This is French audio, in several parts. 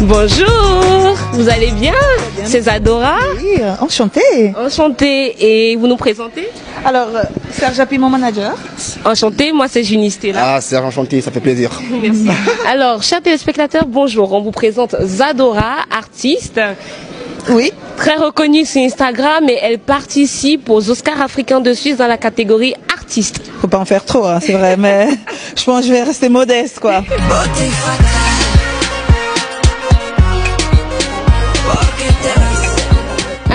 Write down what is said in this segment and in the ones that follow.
Bonjour, vous allez bien? C'est Zadora. Oui, enchantée. Enchantée. Et vous nous présentez? Alors, Serge Api, mon manager. Enchantée, moi c'est Juniste là. Ah, Serge, enchanté, ça fait plaisir. Merci. Alors, chers téléspectateurs, bonjour. On vous présente Zadora, artiste. Oui. Très reconnue sur Instagram et elle participe aux Oscars africains de Suisse dans la catégorie artiste. Faut pas en faire trop, hein, c'est vrai, mais je pense que je vais rester modeste, quoi.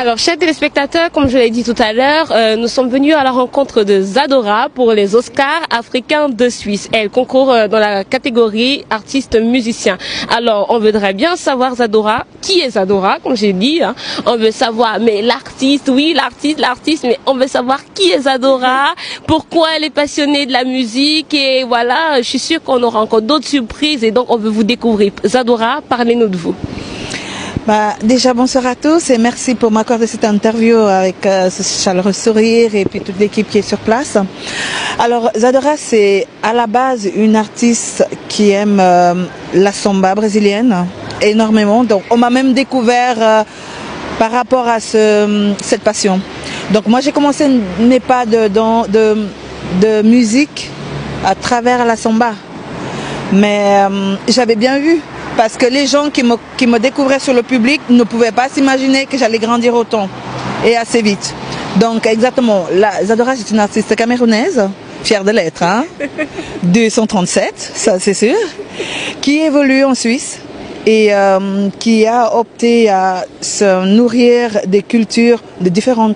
Alors, chers téléspectateurs, comme je l'ai dit tout à l'heure, nous sommes venus à la rencontre de Zadora pour les Oscars africains de Suisse. Elle concourt dans la catégorie artiste-musicien. Alors, on voudrait bien savoir, Zadora, qui est Zadora, comme j'ai dit. Hein. On veut savoir, mais l'artiste, oui, l'artiste, mais on veut savoir qui est Zadora, pourquoi elle est passionnée de la musique. Et voilà, je suis sûre qu'on aura encore d'autres surprises et donc on veut vous découvrir. Zadora, parlez-nous de vous. Déjà bonsoir à tous et merci pour m'accorder cette interview avec ce chaleureux sourire et puis toute l'équipe qui est sur place. Alors Zadora, c'est à la base une artiste qui aime la samba brésilienne énormément. Donc on m'a même découvert par rapport à cette passion. Donc moi j'ai commencé mes pas de musique à travers la samba. Mais j'avais bien vu. Parce que les gens qui me découvraient sur le public ne pouvaient pas s'imaginer que j'allais grandir autant et assez vite. Donc exactement, Zadora c'est une artiste camerounaise, fière de l'être, hein, 237, ça c'est sûr, qui évolue en Suisse et qui a opté à se nourrir des cultures de différents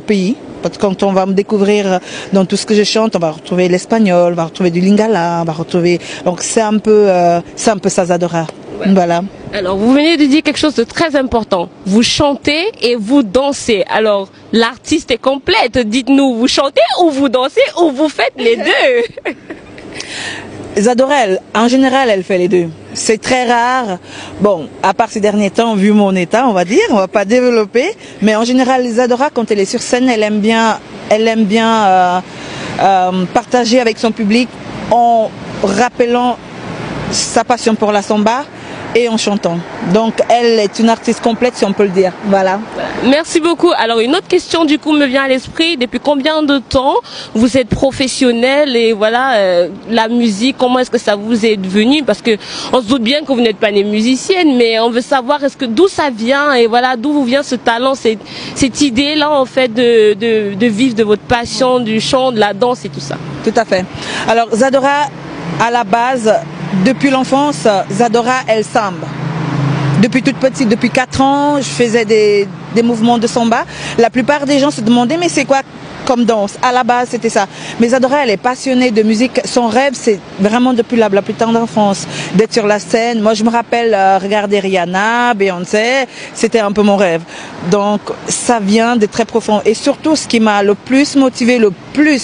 pays. Parce que quand on va me découvrir dans tout ce que je chante, on va retrouver l'espagnol, on va retrouver du lingala, on va retrouver... Donc c'est un peu ça Zadora. Ouais. Voilà. Alors vous venez de dire quelque chose de très important. Vous chantez et vous dansez. Alors l'artiste est complète. Dites-nous, vous chantez ou vous dansez ou vous faites les deux? Zadora, en général, elle fait les deux. C'est très rare. Bon, à part ces derniers temps, vu mon état, on va dire, on va pas développer. Mais en général, Zadora, quand elle est sur scène, elle aime bien partager avec son public en rappelant sa passion pour la samba et en chantant. Donc, elle est une artiste complète, si on peut le dire. Voilà. Merci beaucoup. Alors, une autre question, du coup, me vient à l'esprit. Depuis combien de temps vous êtes professionnelle et voilà, la musique, comment est-ce que ça vous est devenu? Parce que on se doute bien que vous n'êtes pas née musicienne, mais on veut savoir d'où ça vient et voilà, d'où vous vient ce talent, cette idée-là, en fait, de vivre de votre passion, du chant, de la danse et tout ça. Tout à fait. Alors, Zadora, à la base, depuis l'enfance, Zadora, elle samba. Depuis toute petite, depuis 4 ans, je faisais des mouvements de samba. La plupart des gens se demandaient, mais c'est quoi comme danse? À la base, c'était ça. Mais Zadora, elle est passionnée de musique. Son rêve, c'est vraiment depuis la plus tendre enfance, d'être sur la scène. Moi, je me rappelle regarder Rihanna, Beyoncé, c'était un peu mon rêve. Donc, ça vient de très profond. Et surtout, ce qui m'a le plus motivé,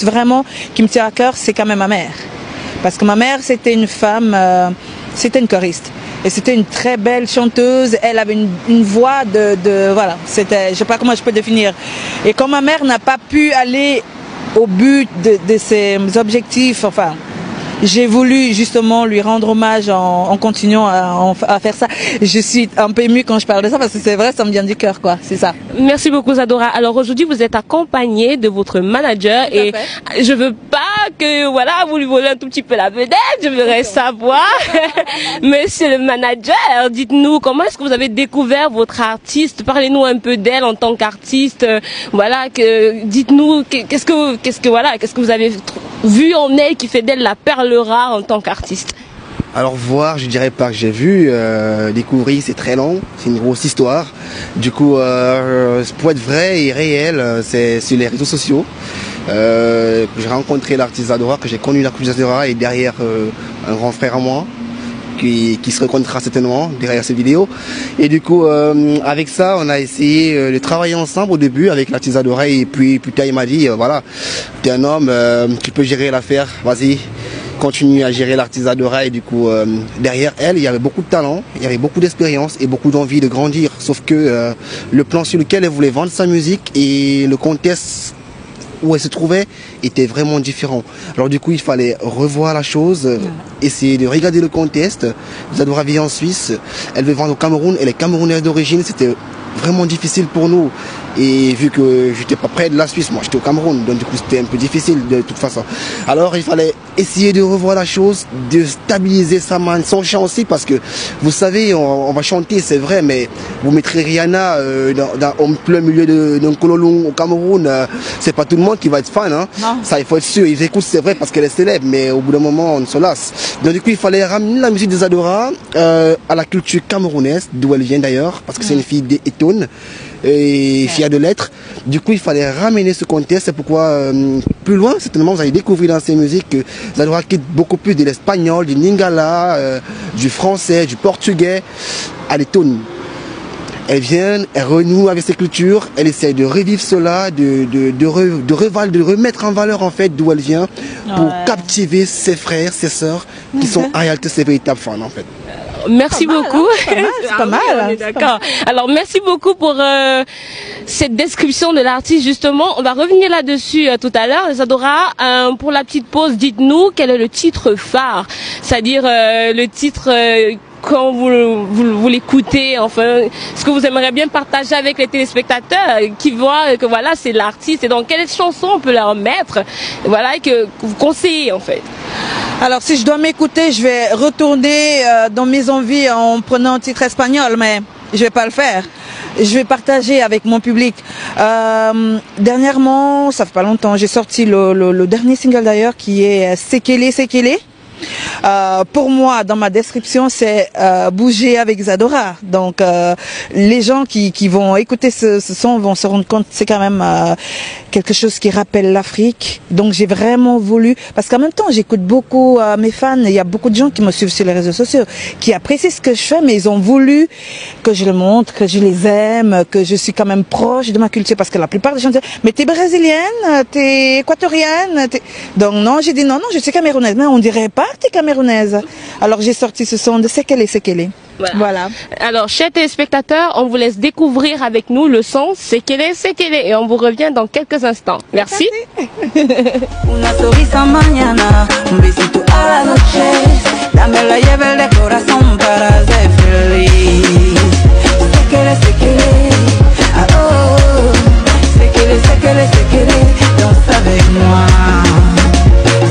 vraiment, qui me tient à cœur, c'est quand même ma mère. Parce que ma mère, c'était une femme, c'était une choriste. Et c'était une très belle chanteuse. Elle avait une voix voilà, c'était, je sais pas comment je peux définir. Et quand ma mère n'a pas pu aller au but de ses objectifs, enfin, j'ai voulu justement lui rendre hommage en continuant à faire ça. Je suis un peu émue quand je parle de ça parce que c'est vrai, ça me vient du cœur, quoi. C'est ça. Merci beaucoup, Zadora. Alors aujourd'hui, vous êtes accompagnée de votre manager et je veux pas que voilà, vous lui volez un tout petit peu la vedette. Je voudrais savoir, Monsieur le manager, dites-nous comment est-ce que vous avez découvert votre artiste. Parlez-nous un peu d'elle en tant qu'artiste. Voilà, dites-nous qu'est-ce que vous avez vu en elle qui fait d'elle la perle rare en tant qu'artiste? Alors voir, je dirais pas que j'ai vu, découvrir c'est très long, c'est une grosse histoire. Du coup, pour être vrai et réel, c'est sur les réseaux sociaux que j'ai rencontré l'artiste Zadora, que j'ai connu l'artiste Zadora et derrière un grand frère à moi qui se reconnaîtra certainement derrière cette vidéo. Et du coup, avec ça, on a essayé de travailler ensemble au début avec l'artiste Zadora et puis plus tard il m'a dit, voilà, t'es un homme, tu peux gérer l'affaire, vas-y. Continue à gérer l'artiste Zadora et du coup derrière elle il y avait beaucoup de talent, il y avait beaucoup d'expérience et beaucoup d'envie de grandir, sauf que le plan sur lequel elle voulait vendre sa musique et le contexte où elle se trouvait était vraiment différent. Alors du coup, il fallait revoir la chose, essayer de regarder le contexte. Zadora vit en Suisse, elle veut vendre au Cameroun, elle est camerounaise d'origine, c'était vraiment difficile pour nous. Et vu que j'étais pas près de la Suisse, moi j'étais au Cameroun, donc du coup c'était un peu difficile de toute façon. Alors il fallait essayer de revoir la chose, de stabiliser son chant aussi, parce que vous savez, on va chanter, c'est vrai, mais vous mettrez Rihanna au plein milieu d'un cololon au Cameroun, c'est pas tout le monde qui va être fan, hein. Ça il faut être sûr, ils écoutent, c'est vrai, parce qu'elle est célèbre, mais au bout d'un moment on se lasse. Donc du coup il fallait ramener la musique de Zadora à la culture camerounaise, d'où elle vient d'ailleurs, parce que c'est une fille d'Eton et fière de l'être. Du coup, il fallait ramener ce contexte. C'est pourquoi, plus loin, certainement, vous allez découvrir dans ces musiques que Zadora quitte beaucoup plus de l'espagnol, du lingala, du français, du portugais, à l'Eton. Elle vient, elle renoue avec ses cultures, elle essaie de revivre cela, de remettre en valeur en fait d'où elle vient, pour captiver ses frères, ses sœurs, qui sont en réalité ses véritables fans en fait. Merci beaucoup. C'est pas mal. On est d'accord. Alors merci beaucoup pour cette description de l'artiste justement. On va revenir là-dessus tout à l'heure. Zadora, pour la petite pause, dites-nous quel est le titre phare, c'est-à-dire le titre quand vous l'écoutez, enfin, ce que vous aimeriez bien partager avec les téléspectateurs qui voient que voilà, c'est l'artiste et donc quelle chanson on peut leur mettre, voilà, que vous conseillez en fait. Alors si je dois m'écouter, je vais retourner dans mes envies en prenant un titre espagnol, mais je vais pas le faire. Je vais partager avec mon public. Dernièrement, ça fait pas longtemps, j'ai sorti le dernier single d'ailleurs qui est Sekele Sekele. Pour moi, dans ma description, c'est bouger avec Zadora. Donc, les gens qui vont écouter ce son vont se rendre compte que c'est quand même quelque chose qui rappelle l'Afrique. Donc, j'ai vraiment voulu, parce qu'en même temps, j'écoute beaucoup mes fans. Il y a beaucoup de gens qui me suivent sur les réseaux sociaux, qui apprécient ce que je fais, mais ils ont voulu que je le montre, que je les aime, que je suis quand même proche de ma culture, parce que la plupart des gens disent, mais t'es brésilienne, t'es équatorienne, donc non, j'ai dit non, je suis camerounaise, mais on dirait pas que t'es camerounaise. Alors j'ai sorti ce son de Sekele Sekele. Voilà. Alors, chers téléspectateurs, on vous laisse découvrir avec nous le son Sekele Sekele et on vous revient dans quelques instants. Merci. Una sonrisa mañana, un besito a la noche, dame la llave del corazón para ser feliz. Sekele Sekele, ah oh, Sekele Sekele Sekele, danse avec moi.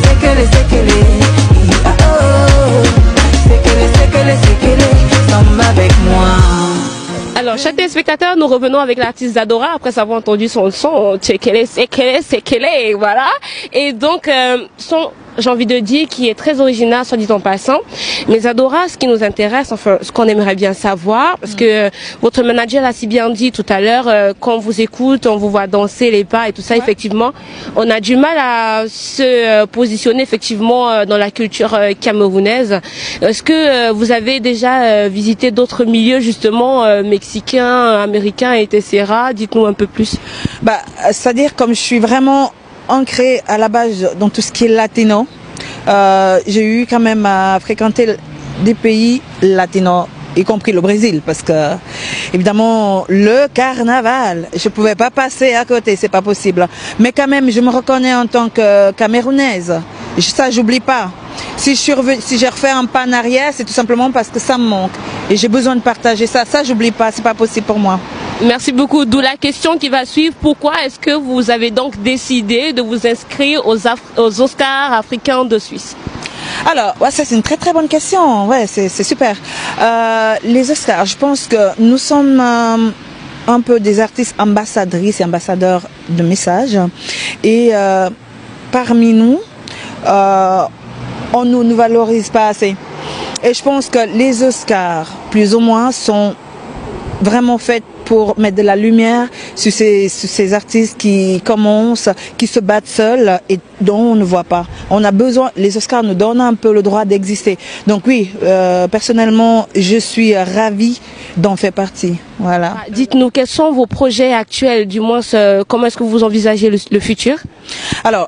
Sekele Sekele, ah oh, Sekele Sekele Sekele, samba avec moi. Alors, chers téléspectateurs, nous revenons avec l'artiste Zadora après avoir entendu son son Sekele Sekele Sekele, voilà. Et donc, j'ai envie de dire, qui est très original, soit dit en passant. Mais Zadora, ce qui nous intéresse, enfin, ce qu'on aimerait bien savoir, parce que votre manager l'a si bien dit tout à l'heure, quand on vous écoute, on vous voit danser les pas et tout ça, effectivement, on a du mal à se positionner effectivement dans la culture camerounaise. Est-ce que vous avez déjà visité d'autres milieux, justement, mexicains, américains, etc. Dites-nous un peu plus. C'est-à-dire, comme je suis vraiment ancré à la base dans tout ce qui est latino. J'ai eu quand même à fréquenter des pays latinos, y compris le Brésil, parce que évidemment le carnaval, je pouvais pas passer à côté, c'est pas possible. Mais quand même, je me reconnais en tant que camerounaise. Ça, j'oublie pas. Si j'ai refait un pas en arrière, c'est tout simplement parce que ça me manque et j'ai besoin de partager ça. Ça, j'oublie pas, c'est pas possible pour moi. Merci beaucoup. D'où la question qui va suivre. Pourquoi est-ce que vous avez donc décidé de vous inscrire aux Oscars africains de Suisse? Alors, ouais, ça c'est une très très bonne question. Ouais, c'est super. Les Oscars, je pense que nous sommes un peu des artistes ambassadrices et ambassadeurs de messages. Et parmi nous, on ne nous valorise pas assez. Et je pense que les Oscars, plus ou moins, sont vraiment faits pour mettre de la lumière sur ces artistes qui commencent, qui se battent seuls et dont on ne voit pas. On a besoin, les Oscars nous donnent un peu le droit d'exister. Donc oui, personnellement, je suis ravie d'en faire partie. Voilà. Dites-nous, quels sont vos projets actuels, du moins, comment est-ce que vous envisagez le futur? Alors,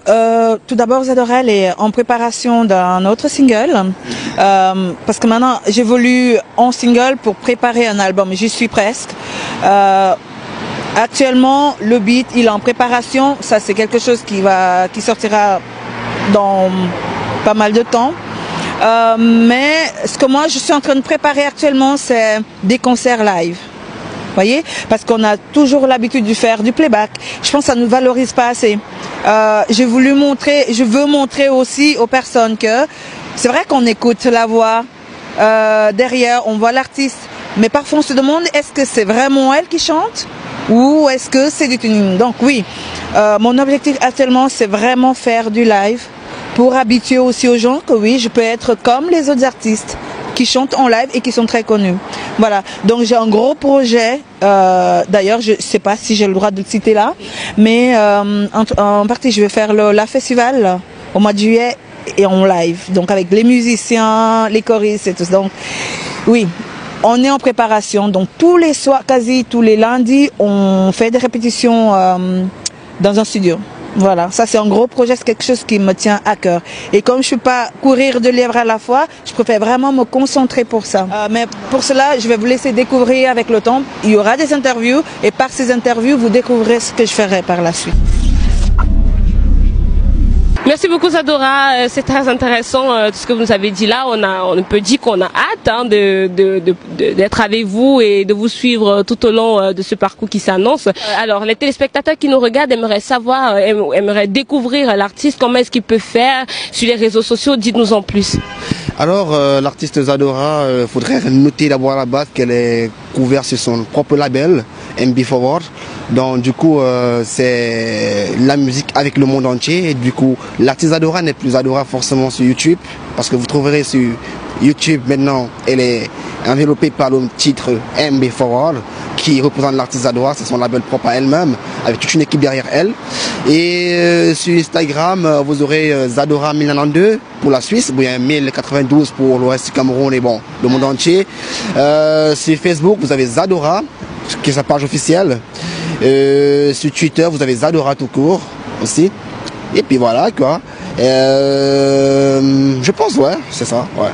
tout d'abord, Zadora est en préparation d'un autre single, parce que maintenant, j'évolue en single pour préparer un album. J'y suis presque. Actuellement, le beat, il est en préparation. Ça, c'est quelque chose qui sortira dans pas mal de temps. Mais ce que moi, je suis en train de préparer actuellement, c'est des concerts live. Voyez, parce qu'on a toujours l'habitude de faire du playback. Je pense que ça ne nous valorise pas assez. Je veux montrer aussi aux personnes que c'est vrai qu'on écoute la voix derrière, on voit l'artiste, mais parfois on se demande est-ce que c'est vraiment elle qui chante ou est-ce que c'est du tuning. Donc oui, mon objectif actuellement c'est vraiment faire du live pour habituer aussi aux gens que oui, je peux être comme les autres artistes qui chantent en live et qui sont très connus. Voilà, donc j'ai un gros projet, d'ailleurs je ne sais pas si j'ai le droit de le citer là, mais en partie je vais faire la festival au mois de juillet et en live, donc avec les musiciens, les choristes et tout ça. Donc oui, on est en préparation, donc tous les soirs, quasi tous les lundis, on fait des répétitions dans un studio. Voilà, ça c'est un gros projet, c'est quelque chose qui me tient à cœur. Et comme je ne suis pas courir deux lièvres à la fois, je préfère vraiment me concentrer pour ça. Mais pour cela, je vais vous laisser découvrir avec le temps. Il y aura des interviews et par ces interviews, vous découvrirez ce que je ferai par la suite. Merci beaucoup Zadora, c'est très intéressant tout ce que vous nous avez dit là. On peut dire qu'on a hâte d'être avec vous et de vous suivre tout au long de ce parcours qui s'annonce. Alors les téléspectateurs qui nous regardent aimeraient découvrir l'artiste, comment est-ce qu'il peut faire sur les réseaux sociaux, dites-nous en plus. Alors l'artiste Zadora, faudrait noter d'abord à la base qu'elle est couverte sur son propre label, MB Forward. Donc du coup c'est la musique avec le monde entier et du coup l'artiste Zadora n'est plus Zadora forcément sur YouTube parce que vous trouverez sur YouTube maintenant elle est enveloppée par le titre MB Forward qui représente l'artiste Zadora, c'est son label propre à elle-même avec toute une équipe derrière elle. Et sur Instagram vous aurez Zadora 1092 pour la Suisse, bien 1092 pour l'Ouest du Cameroun et bon le monde entier. Sur Facebook vous avez Zadora qui est sa page officielle. Sur Twitter vous avez Zadora tout court aussi et puis voilà quoi. Je pense ouais c'est ça ouais.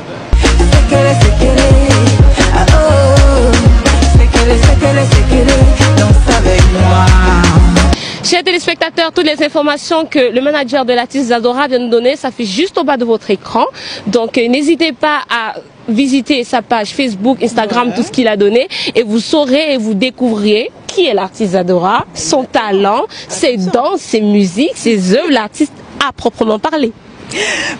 Chers téléspectateurs, toutes les informations que le manager de l'artiste Zadora vient de donner s'affichent juste au bas de votre écran. Donc n'hésitez pas à visiter sa page Facebook, Instagram, tout ce qu'il a donné et vous saurez et vous découvrirez qui est l'artiste Zadora, son talent, ses danses, ses musiques, ses œuvres, l'artiste à proprement parler.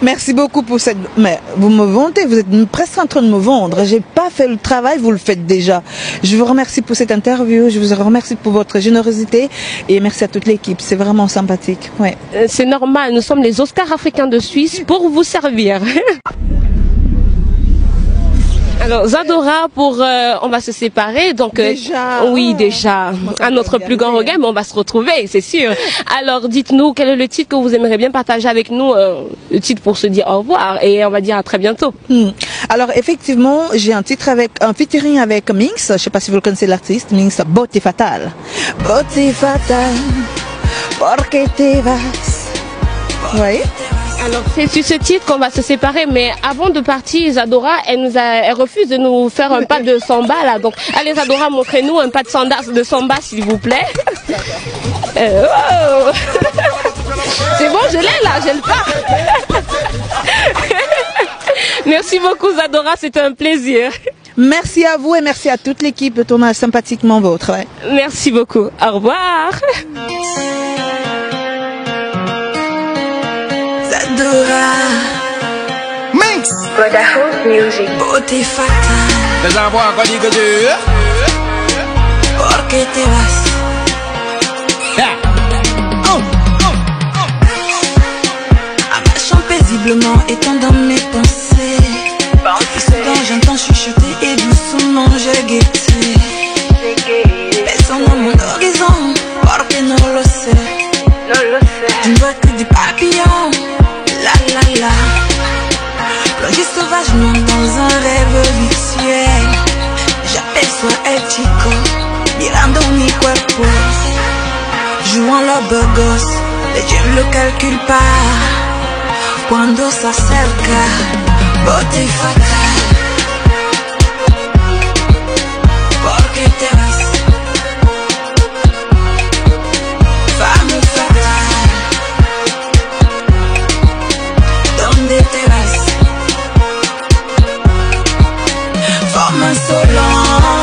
Merci beaucoup pour cette... Mais vous me vantez, vous êtes presque en train de me vendre. J'ai pas fait le travail, vous le faites déjà. Je vous remercie pour cette interview, je vous remercie pour votre générosité et merci à toute l'équipe. C'est vraiment sympathique. Ouais. C'est normal, nous sommes les Oscars africains de Suisse pour vous servir. Alors Zadora, on va se séparer, donc déjà, oui déjà, à notre plus grand regret, mais on va se retrouver, c'est sûr. Alors dites-nous quel est le titre que vous aimeriez bien partager avec nous, le titre pour se dire au revoir et on va dire à très bientôt. Alors effectivement, j'ai un titre avec un featuring avec Minx, je ne sais pas si vous le connaissez l'artiste, Minx, Beauté Fatale. Beauté Fatale, porque te vas. Oui. Alors c'est sur ce titre qu'on va se séparer, mais avant de partir, Zadora, elle refuse de nous faire un pas de samba là. Donc allez Zadora, montrez-nous un pas de samba s'il vous plaît. Oh c'est bon, je l'ai là, j'ai le pas. Merci beaucoup Zadora, c'était un plaisir. Merci à vous et merci à toute l'équipe de Tournage Sympathiquement Vôtre. Ouais. Merci beaucoup, au revoir. Zadora Minx Brotherhood Music. Beauté fatale. Les envois encore dit que tu Porque te vas. En marchant paisiblement, étant dans mes pensées. Soudain j'entends chuchoter et doucement je guettais. Personne à mon horizon, porque no lo sé. Je ne vois que des papillons, la la la. Plongé sauvagement dans un rêve virtuel. J'aperçois el chico, mirando mi cuerpo. Jouant leur beau gosse, les dieux ne le calculent pas. Cuando se acerca, beauté fatale. Porque te vas. homme insolent.